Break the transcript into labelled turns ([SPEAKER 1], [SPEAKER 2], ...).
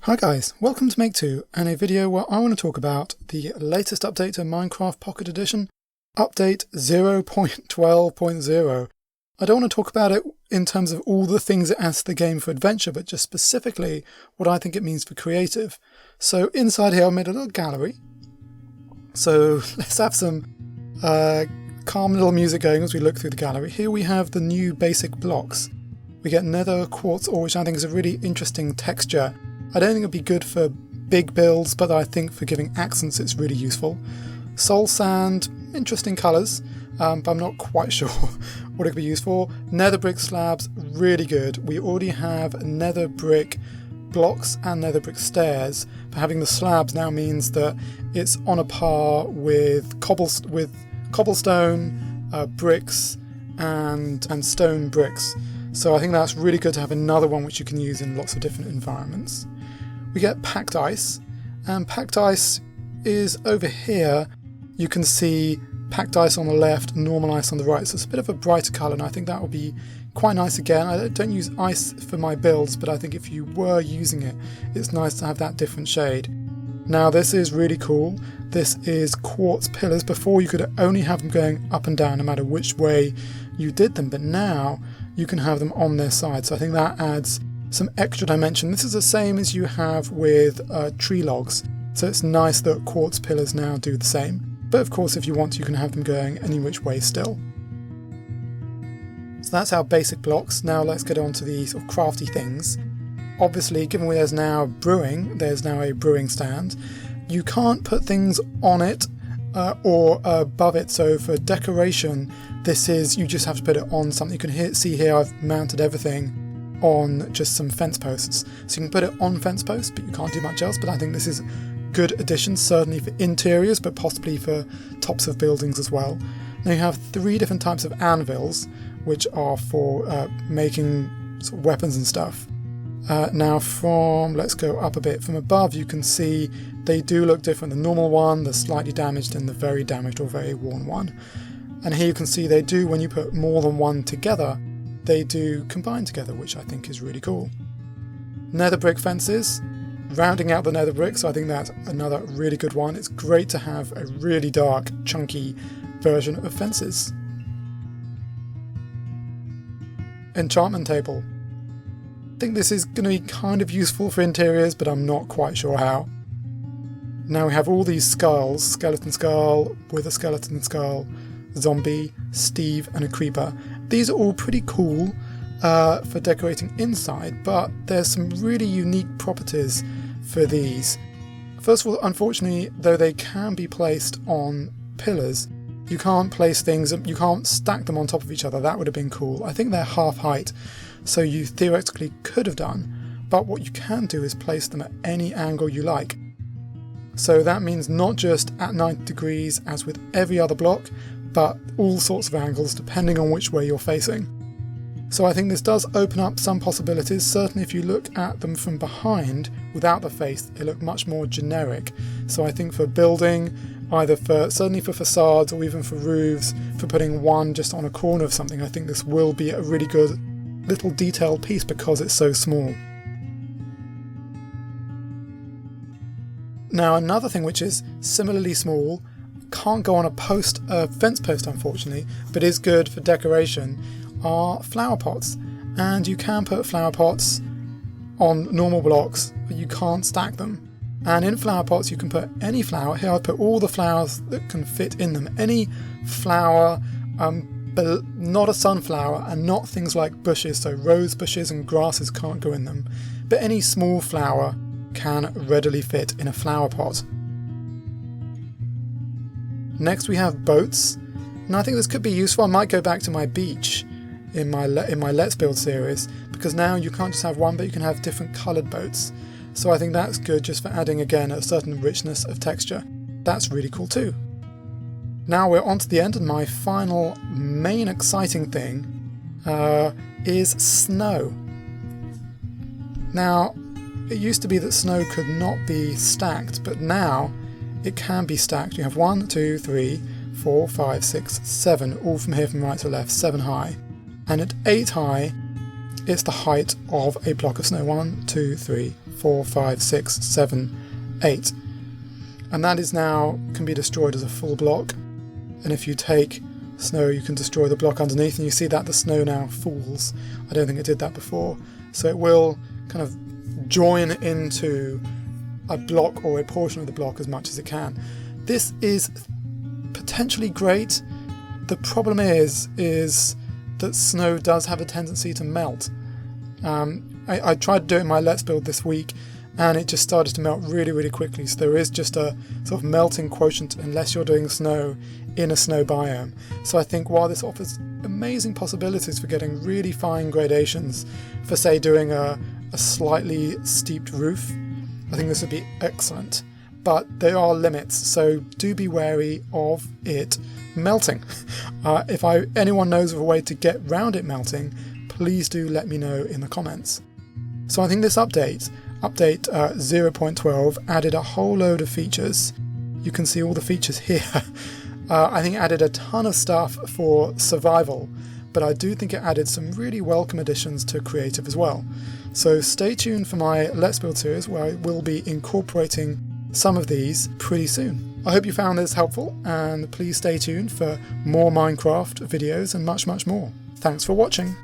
[SPEAKER 1] Hi guys, welcome to Make 2 and a video where I want to talk about the latest update to Minecraft Pocket Edition, update 0.12.0. I don't want to talk about it in terms of all the things it adds to the game for adventure, but just specifically what I think it means for creative. So inside here I made a little gallery. So let's have some calm little music going as we look through the gallery. Here we have the new basic blocks. We get nether quartz ore, which I think is a really interesting texture. I don't think it'd be good for big builds, but I think for giving accents it's really useful. Soul sand, interesting colours, but I'm not quite sure what it could be used for. Nether brick slabs, really good. We already have nether brick blocks and nether brick stairs, but having the slabs now means that it's on a par with cobblestone, bricks and stone bricks. So I think that's really good to have another one which you can use in lots of different environments. We get packed ice, and packed ice is over here. You can see packed ice on the left, normal ice on the right, so it's a bit of a brighter colour, and I think that will be quite nice again. I don't use ice for my builds, but I think if you were using it, it's nice to have that different shade. Now this is really cool. This is quartz pillars. Before you could only have them going up and down no matter which way you did them, but now you can have them on their side, so I think that adds some extra dimension. This is the same as you have with tree logs, so it's nice that quartz pillars now do the same. But of course if you want you can have them going any which way still. So that's our basic blocks. Now let's get on to the sort of crafty things. Obviously, given there's now brewing, there's now a brewing stand. You can't put things on it or above it, so for decoration this is, you just have to put it on something. You can see here I've mounted everything on just some fence posts. So you can put it on fence posts, but you can't do much else. But I think this is a good addition, certainly for interiors, but possibly for tops of buildings as well. Now you have 3 different types of anvils, which are for making sort of weapons and stuff. Now let's go up a bit. From above you can see they do look different. The normal one, the slightly damaged, and the very damaged or very worn one. And here you can see they do, when you put more than one together, they do combine together, which I think is really cool. Nether brick fences, rounding out the nether brick, so I think that's another really good one. It's great to have a really dark, chunky version of fences. Enchantment table. I think this is going to be kind of useful for interiors, but I'm not quite sure how. Now we have all these skulls, skeleton skull, with a skeleton skull, zombie, Steve and a creeper. These are all pretty cool for decorating inside, but there's some really unique properties for these. First of all, unfortunately, though they can be placed on pillars, you can't place things, you can't stack them on top of each other. That would have been cool. I think they're half height, so you theoretically could have done, but what you can do is place them at any angle you like. So that means not just at 90 degrees as with every other block, but all sorts of angles depending on which way you're facing. So I think this does open up some possibilities. Certainly if you look at them from behind without the face, they look much more generic. So I think for building, certainly for facades or even for roofs, for putting one just on a corner of something, I think this will be a really good little detailed piece because it's so small. Now another thing which is similarly small, can't go on a fence post unfortunately, but is good for decoration, are flower pots. And you can put flower pots on normal blocks, but you can't stack them. And in flower pots you can put any flower. Here I've put all the flowers that can fit in them. Any flower, but not a sunflower and not things like bushes, so rose bushes and grasses can't go in them. But any small flower can readily fit in a flower pot. Next we have boats. Now I think this could be useful. I might go back to my beach in my Let's Build series, because now you can't just have one, but you can have different coloured boats. So I think that's good just for adding again a certain richness of texture. That's really cool too. Now we're on to the end, and my final main exciting thing is snow. Now it used to be that snow could not be stacked, but now it can be stacked. You have 1, 2, 3, 4, 5, 6, 7, all from here from right to left, 7 high. And at 8 high, it's the height of a block of snow. 1, 2, 3, 4, 5, 6, 7, 8. And that is now can be destroyed as a full block. And if you take snow, you can destroy the block underneath, and you see that the snow now falls. I don't think it did that before. So it will kind of join into a block or a portion of the block as much as it can. This is potentially great. The problem is that snow does have a tendency to melt. I tried to do it in my Let's Build this week, and it just started to melt really, really quickly. So there is just a sort of melting quotient unless you're doing snow in a snow biome. So I think while this offers amazing possibilities for getting really fine gradations, for say doing a slightly steeped roof, I think this would be excellent. But there are limits, so do be wary of it melting. If anyone knows of a way to get round it melting, please do let me know in the comments. So I think this update 0.12 added a whole load of features. You can see all the features here. I think it added a ton of stuff for survival, but I do think it added some really welcome additions to creative as well. So stay tuned for my Let's Build series, where I will be incorporating some of these pretty soon. I hope you found this helpful, and please stay tuned for more Minecraft videos and much, much more. Thanks for watching.